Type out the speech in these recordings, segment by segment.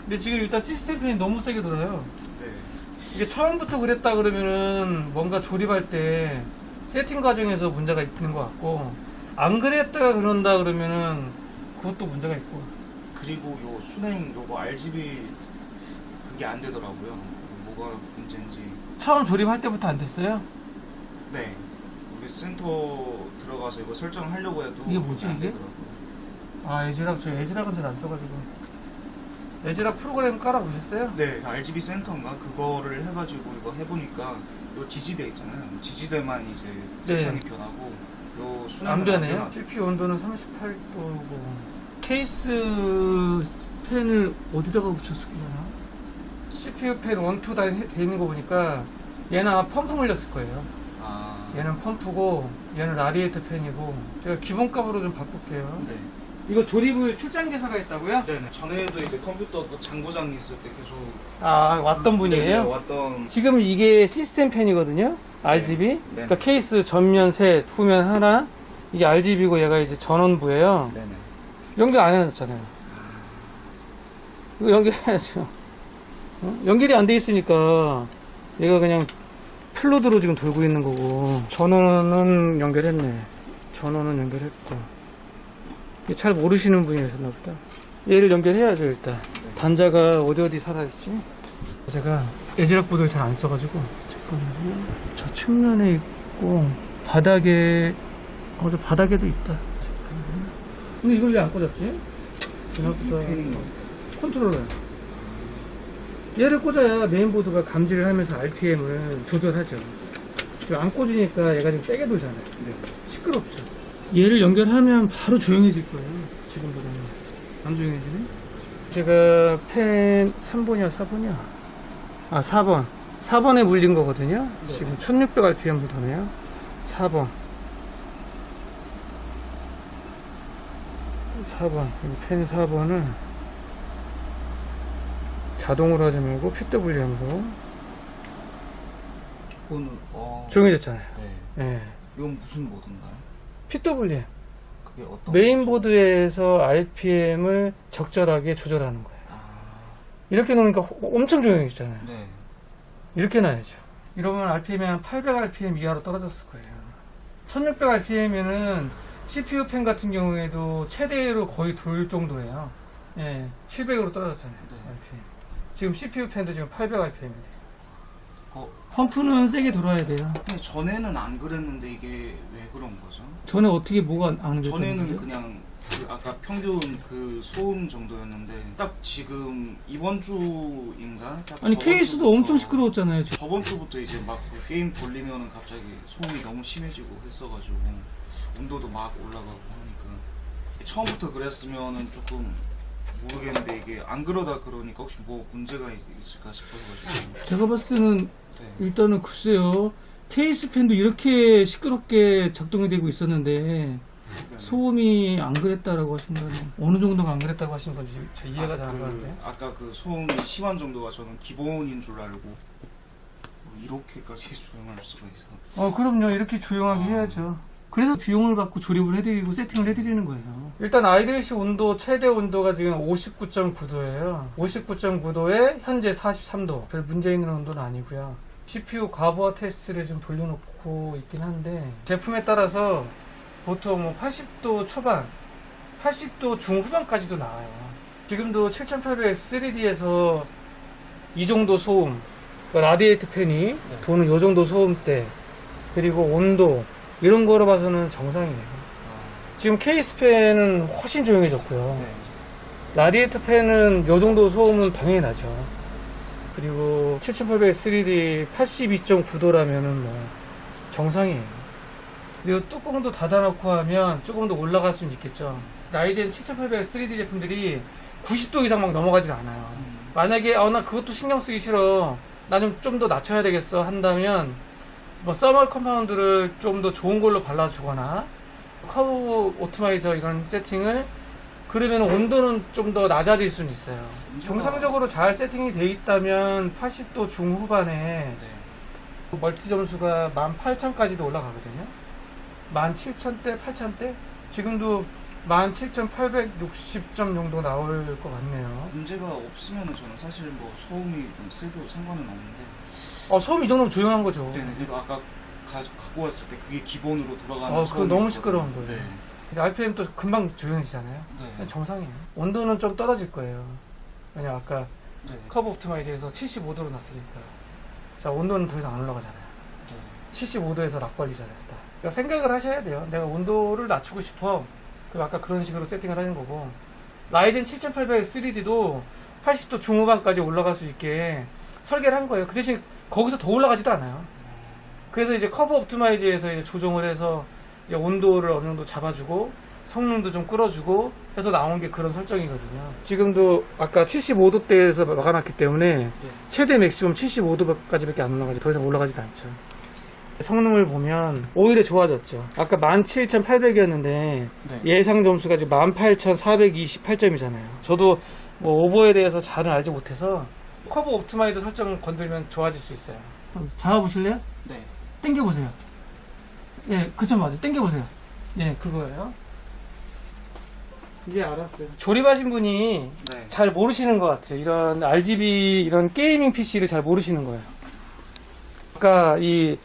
근데 지금 일단 시스템 팬이 너무 세게 돌아요. 네. 이게 처음부터 그랬다 그러면은 뭔가 조립할 때 세팅 과정에서 문제가 있는 것 같고, 안 그랬다가 그런다 그러면은 그것도 문제가 있고. 그리고 요 순행 요거 RGB 그게 안 되더라고요. 뭐가 문제인지. 처음 조립할 때부터 안 됐어요? 네. 여기 센터 들어가서 이거 설정하려고 해도 이게 뭐지, 안 이게? 되더라고요. 아, 에즈락, 저 에즈락은 잘 안 써가지고. 에즈락 프로그램 깔아보셨어요? 네, RGB 센터인가 그거를 해가지고 이거 해보니까 요 지지대 있잖아요. 지지대만 이제 색상이 변하고 요 순행 안 변해요? CPU 온도는 38도고. 케이스 팬을 어디다가 붙였을까나? CPU 팬 1, 2 다 돼 있는 거 보니까 얘는 아마 펌프 물렸을 거예요. 아, 얘는 펌프고 얘는 라디에이터 팬이고. 제가 기본값으로 좀 바꿀게요. 네. 이거 조립 후 출장 개사가 있다고요? 네네. 전에도 이제 컴퓨터 그 장고장 있을 때 계속 아, 왔던 분이에요? 네네, 왔던. 지금 이게 시스템 팬이거든요. RGB. 네. 그러니까 케이스 전면 셋, 후면 하나. 이게 RGB고 얘가 이제 전원부예요. 네네. 연결 안 해놨잖아요. 이거 연결해야죠. 어? 연결이 안 돼 있으니까 얘가 그냥 플로드로 지금 돌고 있는 거고. 전원은 연결했네. 전원은 연결했고. 이게 잘 모르시는 분이 계셨나 보다. 얘를 연결해야죠, 일단. 단자가 어디 살아있지? 제가 에즈락 보드를 잘 안 써가지고. 잠깐만요. 저 측면에 있고, 바닥에, 저 바닥에도 있다. 잠깐만요. 근데 이걸 왜 안 꽂았지? 생각보다. 컨트롤러. 얘를 꽂아야 메인보드가 감지를 하면서 RPM을 조절하죠. 지금 안 꽂으니까 얘가 지금 세게 돌잖아요. 네. 시끄럽죠. 얘를 연결하면 바로 조용해질 거예요. 지금보다는. 안 조용해지네? 제가 펜 3번이야, 4번이야? 아, 4번. 4번에 물린 거거든요. 네. 지금 1600rpm을 도네요. 4번. 4번. 펜 4번을 자동으로 하지 말고 PWM으로. 그건 조용해졌잖아요. 네. 예. 이건 무슨 모드인가요? PWM. 그게 어떤? 메인보드에서 RPM을 적절하게 조절하는 거예요. 아, 이렇게 놓으니까 엄청 조용해지잖아요. 네. 이렇게 놔야죠. 이러면 RPM이 한 800rpm 이하로 떨어졌을 거예요. 1600rpm이면은 CPU 팬 같은 경우에도 최대로 거의 돌 정도예요. 예, 700으로 떨어졌잖아요. 네. RPM. 지금 CPU 팬도 지금 800rpm인데. 그, 펌프는 세게 돌아야 돼요. 근데 전에는 안 그랬는데 이게 왜 그런 거죠? 전에 어떻게 뭐가 안 됐던 전에는 거죠? 그냥 그 아까 평균 그 소음 정도였는데 딱 지금 이번 주인가? 딱 아니 저번 케이스도 주부터- 엄청 시끄러웠잖아요. 지금. 저번 주부터 이제 막그 게임 돌리면은 갑자기 소음이 너무 심해지고 했어가지고 온도도 막 올라가고 하니까 처음부터 그랬으면은 조금 모르겠는데 이게 안 그러다 그러니까 혹시 뭐 문제가 있을까 싶어가지고. 제가 봤을 때는 네. 일단은 글쎄요. 케이스 팬도 이렇게 시끄럽게 작동이 되고 있었는데 소음이 안 그랬다라고 하신다는 어느 정도가 안 그랬다고 하신 건지 제 이해가 잘 안 가는데. 아까 그 소음이 심한 정도가 저는 기본인 줄 알고 이렇게까지 조용할 수가 있어. 그럼요. 이렇게 조용하게 해야죠. 그래서 비용을 받고 조립을 해드리고 세팅을 해드리는 거예요. 일단 아이들식 온도 최대 온도가 지금 59.9도예요 59.9도에 현재 43도. 별 문제 있는 온도는 아니고요. CPU 과부하 테스트를 좀 돌려놓고 있긴 한데 제품에 따라서 보통 뭐 80도 초반 80도 중후반까지도 나와요. 지금도 7800 3D에서 이 정도 소음, 그러니까 라디에이터 팬이 도는 요 정도 소음대, 그리고 온도 이런 거로 봐서는 정상이에요. 지금 케이스 팬은 훨씬 조용해졌고요. 네. 라디에이터 팬은 요 정도 소음은 당연히 나죠. 그리고 7800 3D 82.9도라면은 뭐 정상이에요. 그리고 뚜껑도 닫아놓고 하면 조금 더 올라갈 수는 있겠죠. 라이젠 7800 3D 제품들이 90도 이상 막 넘어가진 않아요. 만약에 나 그것도 신경 쓰기 싫어, 나 좀 더 낮춰야 되겠어 한다면 뭐 서멀 컴파운드를 좀 더 좋은 걸로 발라주거나 커브 오토마이저 이런 세팅을, 그러면 온도는 좀 더 낮아질 수는 있어요. 정상적으로 잘 세팅이 돼 있다면 80도 중후반에 네. 멀티 점수가 18,000까지도 올라가거든요. 17,000대, 8,000대? 지금도 17,860점 정도 나올 것 같네요. 문제가 없으면 저는 사실 뭐 소음이 좀 세도 상관은 없는데. 소음 이 정도면 조용한 거죠. 네, 그래도 아까 갖고 왔을 때 그게 기본으로 돌아가는 그거 너무 시끄러운 거예요. 네. 이제 RPM 또 금방 조용해지잖아요. 네. 정상이에요. 온도는 좀 떨어질 거예요. 왜냐면 아까 네. 커브 옵티마이저에서 75도로 놨으니까. 자, 온도는 더 이상 안 올라가잖아요. 네. 75도에서 락 걸리잖아요. 그러니까 생각을 하셔야 돼요. 내가 온도를 낮추고 싶어. 그 아까 그런 식으로 세팅을 하는 거고. 라이젠 7800 3D도 80도 중후반까지 올라갈 수 있게 설계를 한 거예요. 그 대신 거기서 더 올라가지도 않아요. 그래서 이제 커브 옵티마이저에서 이제 조정을 해서 이제 온도를 어느 정도 잡아주고 성능도 좀 끌어주고 해서 나온 게 그런 설정이거든요. 지금도 아까 75도대에서 막아놨기 때문에 최대 맥시멈 75도까지밖에 안 올라가지 더 이상 올라가지도 않죠. 성능을 보면 오히려 좋아졌죠. 아까 17,800이었는데 네. 예상 점수가 지금 18,428점이잖아요. 저도 뭐 오버에 대해서 잘은 알지 못해서 커브 옵티마이저 설정을 건들면 좋아질 수 있어요. 잡아보실래요? 네. 당겨보세요. 예, 그쵸, 맞아요. 당겨보세요. 예, 그거예요. 이제 알았어요. 조립하신 분이 네. 잘 모르시는 것 같아요. 이런 RGB, 이런 게이밍 PC를 잘 모르시는 거예요. 아까 이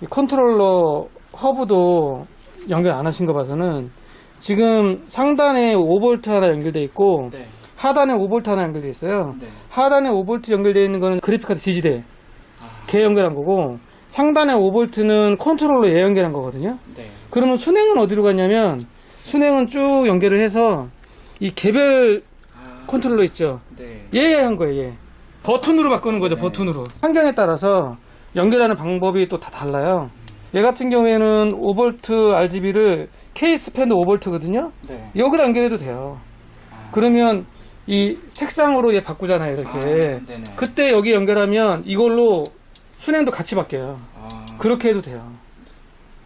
컨트롤러 허브도 연결 안 하신 거 봐서는 지금 상단에 5V 하나 연결되어 있고 네. 하단에 5V 하나 연결되어 있어요. 네. 하단에 5V 연결되어 있는 거는 그래픽카드 지지대 걔 연결한 거고 상단에 5V는 컨트롤러 얘 연결한 거거든요. 네. 그러면 순행은 어디로 갔냐면 순행은 쭉 연결을 해서 이 개별 컨트롤러 있죠. 네. 얘 한 거예요. 얘. 버튼으로 바꾸는 거죠. 네. 버튼으로. 환경에 따라서 연결하는 방법이 또 다 달라요. 얘 같은 경우에는 5V RGB를 케이스 팬도 5V거든요. 네. 여기다 연결해도 돼요. 그러면 이 색상으로 얘 바꾸잖아요. 이렇게. 네네. 그때 여기 연결하면 이걸로 순행도 같이 바뀌어요. 그렇게 해도 돼요.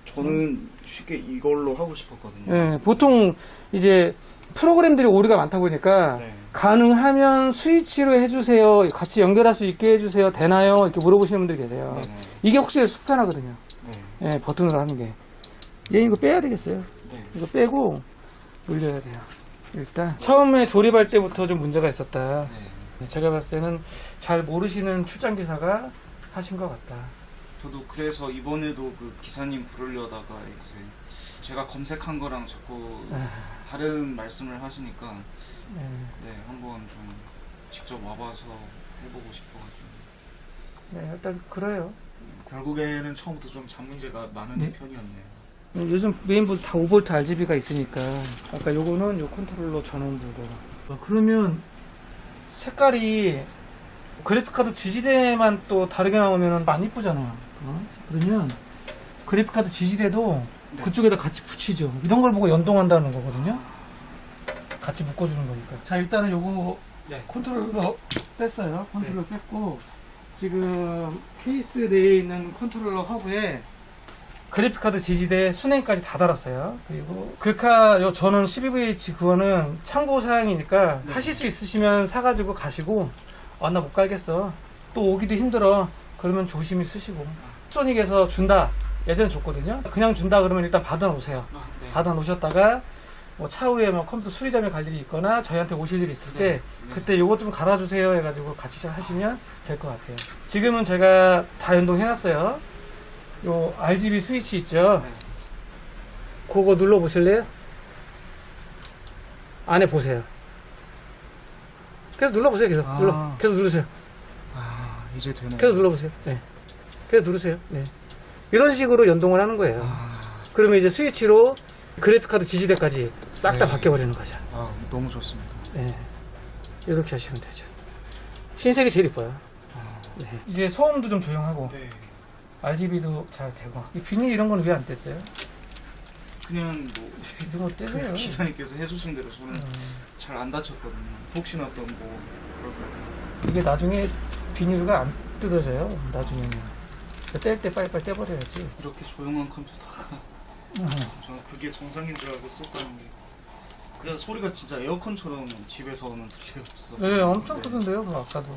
저는 쉽게 이걸로 하고 싶었거든요. 예, 보통 이제 프로그램들이 오류가 많다 보니까 네. 가능하면 스위치로 해주세요. 같이 연결할 수 있게 해주세요. 되나요? 이렇게 물어보시는 분들이 계세요. 네네. 이게 확실히 속편하거든요. 네. 예, 버튼으로 하는 게. 얘 이거 빼야 되겠어요. 네. 이거 빼고 올려야 돼요. 일단 처음에 조립할 때부터 좀 문제가 있었다. 네. 제가 봤을 때는 잘 모르시는 출장 기사가 하신 것 같다. 저도 그래서 이번에도 그 기사님 부르려다가 이제 제가 검색한 거랑 자꾸 다른 말씀을 하시니까 예. 네, 한번 좀 직접 와봐서 해보고 싶어가지고 네, 일단 그래요. 결국에는 처음부터 좀 잡문제가 많은 네. 편이었네요. 요즘 메인보드 다 5V RGB가 있으니까 아까 요거는 요 컨트롤러 전원부고 그러면 색깔이 그래픽카드 지지대만 또 다르게 나오면 안 이쁘잖아요. 그러면 그래픽카드 지지대도 네. 그쪽에다 같이 붙이죠. 이런 걸 보고 연동한다는 거거든요. 같이 묶어주는 거니까. 자, 일단은 요거 네. 컨트롤러 뺐어요. 컨트롤러 뺐고 지금 케이스 내에 있는 컨트롤러 허브에 그래픽카드 지지대 순행까지 다 달았어요. 그리고 글카 저는 12VH 그거는 참고 사양이니까 네. 하실 수 있으시면 사가지고 가시고 나 못 갈겠어. 또 오기도 힘들어. 그러면 조심히 쓰시고. 소닉에서 준다. 예전에 줬거든요. 그냥 준다 그러면 일단 받아 놓으세요. 네. 받아 놓으셨다가 뭐 차후에 뭐 컴퓨터 수리점에 갈 일이 있거나 저희한테 오실 일이 있을 때 네. 그때 요거 좀 갈아주세요 해가지고 같이 하시면 될 것 같아요. 지금은 제가 다 연동해놨어요. 요 RGB 스위치 있죠. 네. 그거 눌러 보실래요? 안에 보세요. 계속 눌러보세요. 계속 계속 누르세요. 이제 되네요. 계속 눌러보세요. 네. 계속 누르세요. 네. 이런 식으로 연동을 하는 거예요. 그러면 이제 스위치로 그래픽카드 지지대까지 싹 다 네. 바뀌어버리는 거죠. 너무 좋습니다. 네. 이렇게 하시면 되죠. 흰색이 제일 이뻐요. 네. 이제 소음도 좀 조용하고 네. RGB도 잘 되고 이 비닐 이런 건 왜 안 뗐어요? 그냥 뭐 이런 거 떼세요. 기사님께서 해주신 대로 저는 잘 안 다쳤거든요. 혹시나 또 뭐 그럴까요? 이게 나중에 비닐가 안 뜯어져요. 나중에는 뗄 때 빨리빨리 떼버려야지. 이렇게 조용한 컴퓨터가 저는 그게 정상인 줄 알고 썼다는데 그냥 소리가 진짜 에어컨처럼 집에서는 들렸어. 네, 엄청 네. 크던데요. 그 아까도.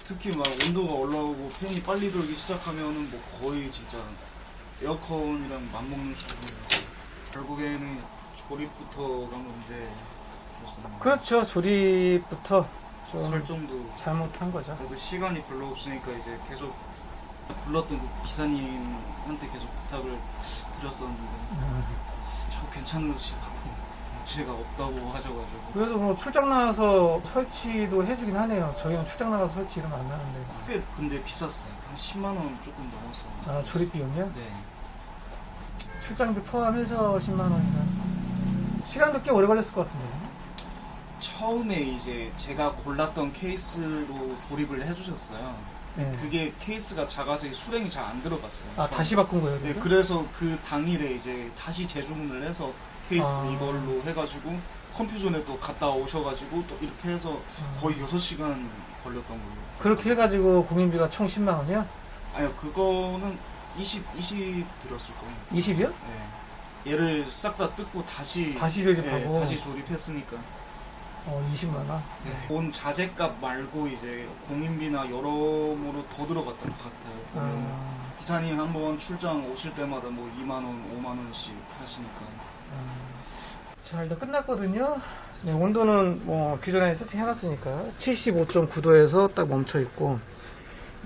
특히 막 온도가 올라오고 팬이 빨리 돌기 시작하면은 뭐 거의 진짜 에어컨이랑 맞먹는 기분이에요. 결국에는 조립부터가 문제였어요. 그렇죠. 조립부터 좀 설정도 잘못한 거죠. 그래도 시간이 별로 없으니까 이제 계속 불렀던 그 기사님한테 계속 부탁을 드렸었는데 저 괜찮으시다고 문제가 없다고 하셔가지고. 그래도 뭐 출장 나가서 설치도 해주긴 하네요. 저희는 출장 나가서 설치 이러면 안 나는데. 꽤 근데 비쌌어요. 한 10만 원 조금 넘었어요. 아, 조립 비용이요? 네. 출장비 포함해서 10만 원이면 시간도 꽤 오래 걸렸을 것 같은데. 처음에 이제 제가 골랐던 케이스로 조립을 해주셨어요. 네. 그게 케이스가 작아서 수랭이 잘 안 들어갔어요. 아, 다시 바꾼 거예요? 네, 그래서? 그래서 그 당일에 이제 다시 재주문을 해서 케이스 아. 이걸로 해가지고 컴퓨전에 또 갔다 오셔가지고 또 이렇게 해서 거의 6시간 걸렸던 걸로. 그렇게 해가지고 공인비가 총 10만 원이야? 아니요, 그거는 20 드렸을 거예요. 20이요? 네. 얘를 싹 다 뜯고 다시 조립하고? 네, 다시 조립했으니까. 20만 원? 네. 온 자재값 말고 이제 공인비나 여러모로 더 들어갔던 것 같아요. 보면 기사님 한번 출장 오실 때마다 뭐 2만 원, 5만 원씩 하시니까. 자, 일단 끝났거든요. 네, 온도는 뭐 기존에 세팅해놨으니까 75.9도에서 딱 멈춰있고,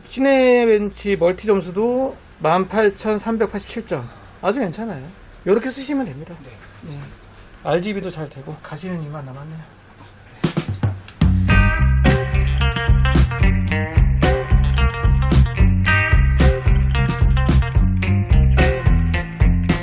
시네벤치 멀티 점수도 18,387점. 아주 괜찮아요. 이렇게 쓰시면 됩니다. 네. 네. RGB도 잘 되고 가시는 이만 남았네요.